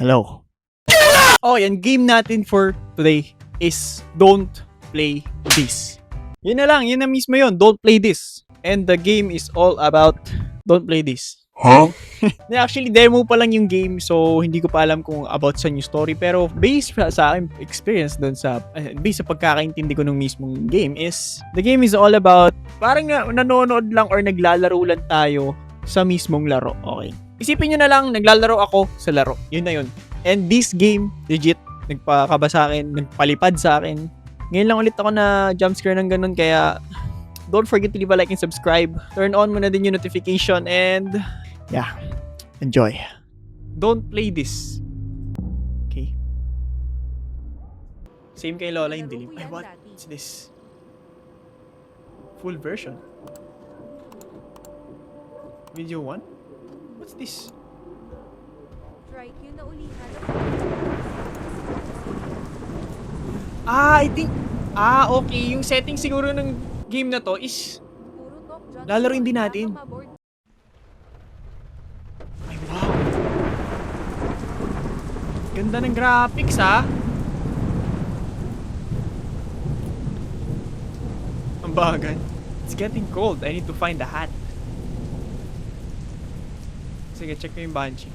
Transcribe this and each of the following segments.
Hello. Oh, yan. Game natin for today is Don't Play This. Yun na lang. Yun na mismo yun. Don't play this. And the game is all about Don't Play This. Huh? Actually, demo pa lang yung game, so hindi ko pa alam kung about sa new story. Pero based sa aking experience doon based sa pagkakaintindi ko ng mismong game is, the game is all about, parang nanonood lang or naglalaro lang tayo sa mismong laro. Okay. Isipin nyo na lang, naglalaro ako sa laro. Yun na yun. And this game, legit, nagpakaba sa akin, nagpalipad sa akin. Ngayon lang ulit ako na jumpscare ng ganun, kaya don't forget to leave a like and subscribe. Turn on mo na din yung notification and yeah, enjoy. Don't play this. Okay. Same kay Lola yung dilim. Ay, what? What's this? Full version. Video 1? What's this? Strike yun na ulihan. I think... okay. Yung setting siguro ng game na to is... Puro talk dyan. Lalaroin din natin. Mabord. Ay, wow. Ganda ng graphics, ha? Ang bagal. It's getting cold. I need to find a hat. Sige, check ko yung Banshee.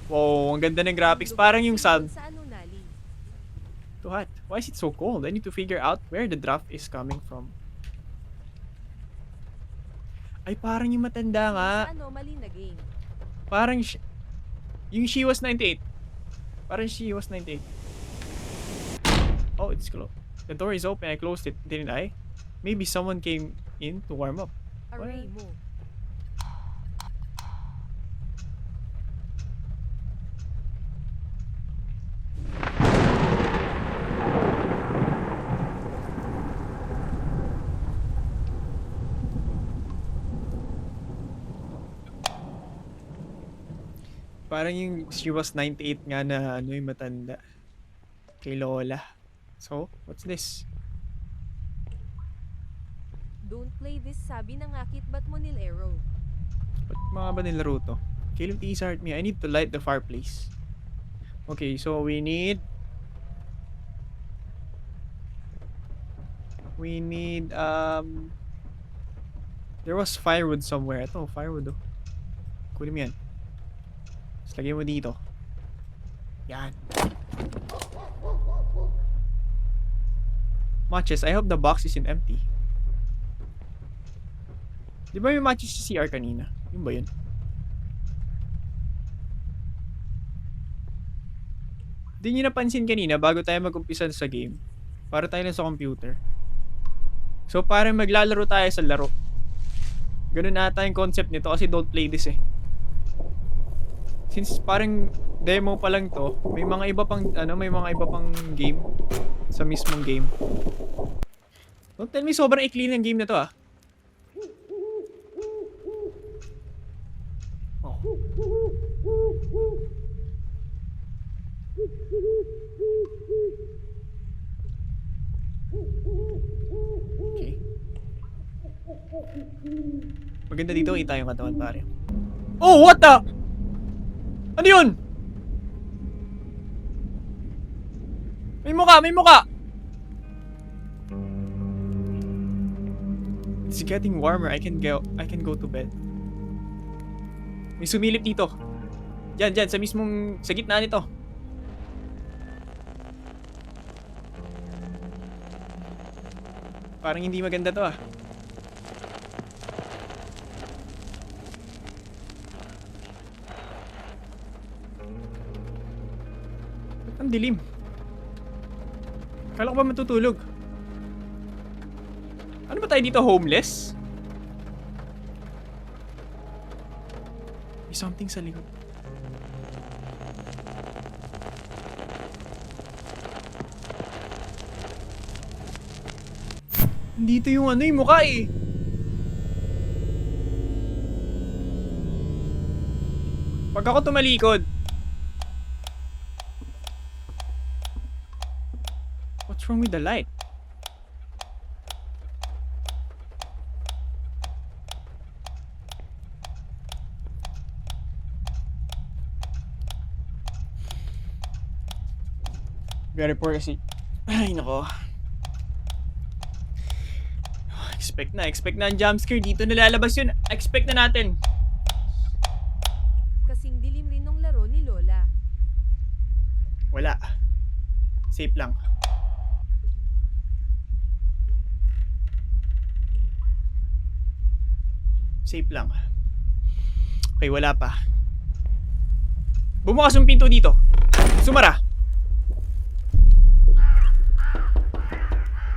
Wow, ang ganda ng graphics. Parang yung sun. Sa ano, Nali? To hat. Why is it so cold? I need to figure out where the draft is coming from. Ay, parang yung matanda nga. Sa anomaly na game. Parang yung she was 98. Parang she was 98. Oh, it's closed. The door is open. I closed it, didn't I? Maybe someone came in to warm up. Array mo. Parang yung she was 98 nga na ano yung matanda. Kay Lola. So, what's this? Don't play this, sabi ng akit, ba't mo nilaro? Ba't mga ba nilaro to? Caleb T's hurt me. I need to light the fireplace. Okay, so we need... There was firewood somewhere. Ito, firewood oh. Kunin mo yan. Tapos lagay mo dito. Yan. Matches. I hope the box isn't empty. Di ba may matches sa CR kanina? Yun ba yun? Di nyo napansin kanina bago tayo mag-umpisa sa game. Para tayo lang sa computer. So parang maglalaro tayo sa laro. Ganun ata yung concept nito kasi don't play this eh. Since parang demo pa lang to, may mga iba pang game sa mismong game. Don't tell me sobrang ikli ng game na to ah. Oh. Okay. Maganda dito kita yung katawan pare. Oh, what the? Ano yun? May muka, may muka! It's getting warmer. I can go to bed. May sumilip dito. Diyan, sa gitna nito. Parang hindi maganda to ah. Ba't ang dilim? Kala ko ba matutulog? Ano ba tayo dito, homeless? May something sa likod. Dito yung ano yung mukha eh. Pag ako tumalikod. What's wrong with the light? Very poor kasi. Ay, nako. Expect na ang jumpscare. Dito nalalabas yun. Expect na natin. Kasing dilim rin ng laro ni Lola. Wala. Safe lang. Safe lang. Okay, wala pa. Bumukas yung pinto dito. Sumara.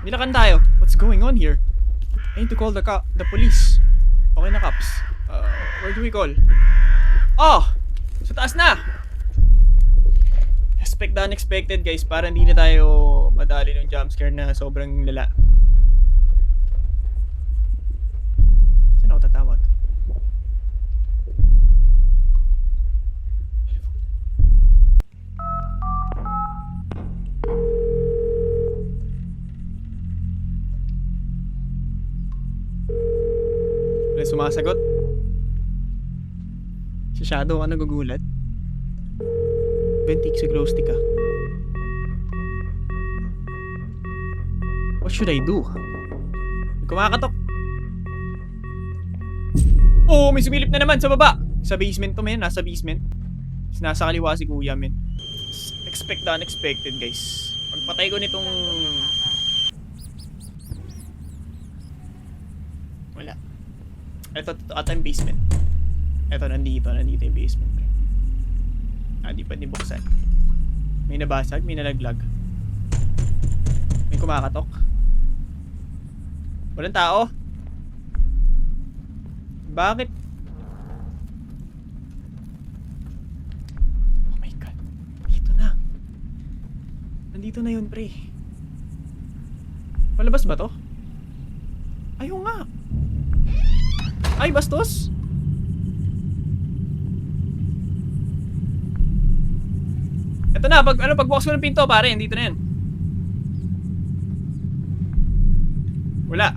Nilakan tayo. What's going on here? I need to call the police. Okay na, cops. Where do we call? Oh! Sa taas na! Expect the unexpected, guys. Para hindi na tayo madali ng jumpscare na sobrang lala. Saan ako tatawag? Wala sumasagot. Si Shadow ka nagugulat. Ventik sa glow stick ka. What should I do? May kumakatok. Oh, may sumilip na naman sa baba. Sa basement to, men. Nasa basement. Nasa kaliwa si kuya, men. Expect the unexpected, guys. Pagpatay ko nitong... Wala. Ito ata yung basement. Ito, nandito yung basement. Di pwede buksan. May nabasag, may nalaglag. May kumakatok. Walang tao. Bakit? Oh my god. Dito na. Nandito na yun, pre. Palabas ba to? Ayaw nga. Ay, bastos. Ito na, pagbukas ko ng pinto, pare, dito na yan. Wala.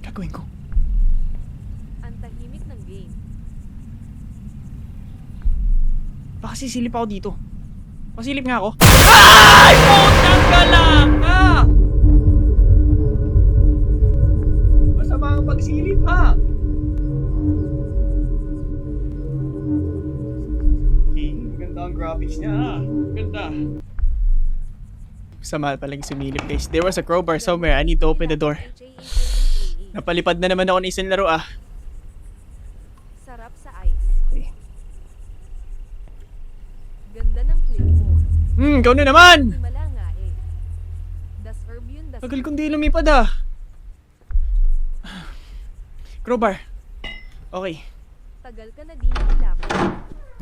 Gagawin ko. Ang tahimik ng game. Baka sisilip ako dito. Pasilip nga ako. Ay! Putang galaka! Masama ang pagsilip, ha? Okay, maganda ang graphics niya, ha? Ganda. Sama palang sumilip, guys. There was a crowbar somewhere. I need to open the door. Napalipad na naman ako ng isang laro, ah. Sarap sa ice. Okay. Ganda ng clip mo. Ikaw na naman! Himala nga eh. Das herb yun, das Tagal kong di lumipad, ah. Crowbar. Okay. Tagal ka na di nakilapit.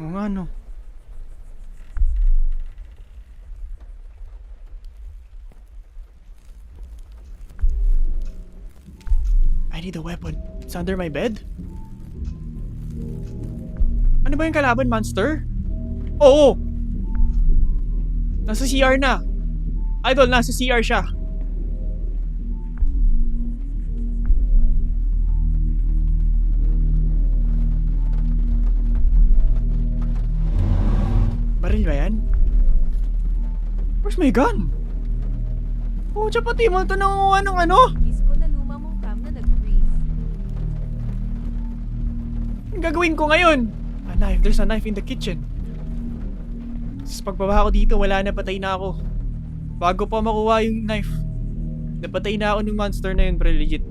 Oo nga, no. I need a weapon. It's under my bed? Ano ba yung kalaban, monster? Oo! Nasa CR na. Idol, nasa CR siya. Baril ba yan? Where's my gun? Oh, pati mo ito nangunguha ng ano? Disco na luma mong cam na nag-freeze. Ang gagawin ko ngayon? A knife. There's a knife in the kitchen. Sa pagbaba ko dito, wala na, patay na ako. Bago pa makuha yung knife, napatay na ako ng monster na yun, pre, legit.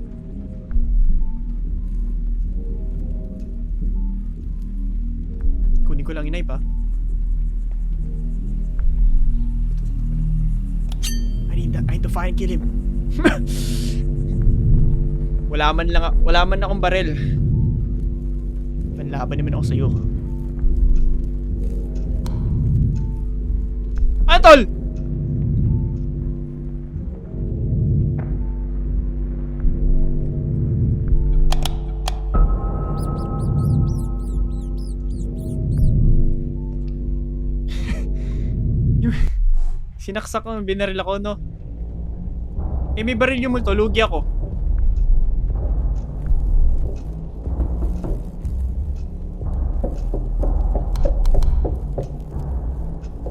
Kunin ko lang yung knife, ha. I need to find kill him. Wala man akong baril. Panlaban naman ako sa'yo. Tol! Sinaksak ko, binaril ako, no? Eh, may baril yung multo, lugi ako.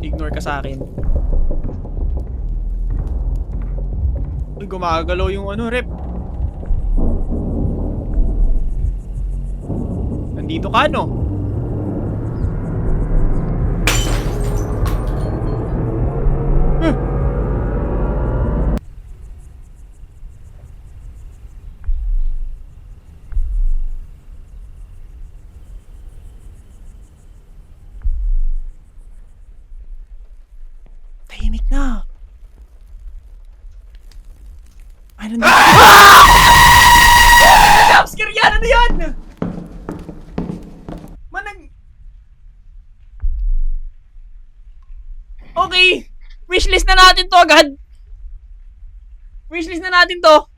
Ignore ka sa akin. Uy, gumagalaw yung ano, rep. Nandito ka, no? Huh. Tahimik na. Ano na? Jumpscare yan! Ano yan? Manang... Okay. Wishlist na natin to agad. Wishlist na natin to.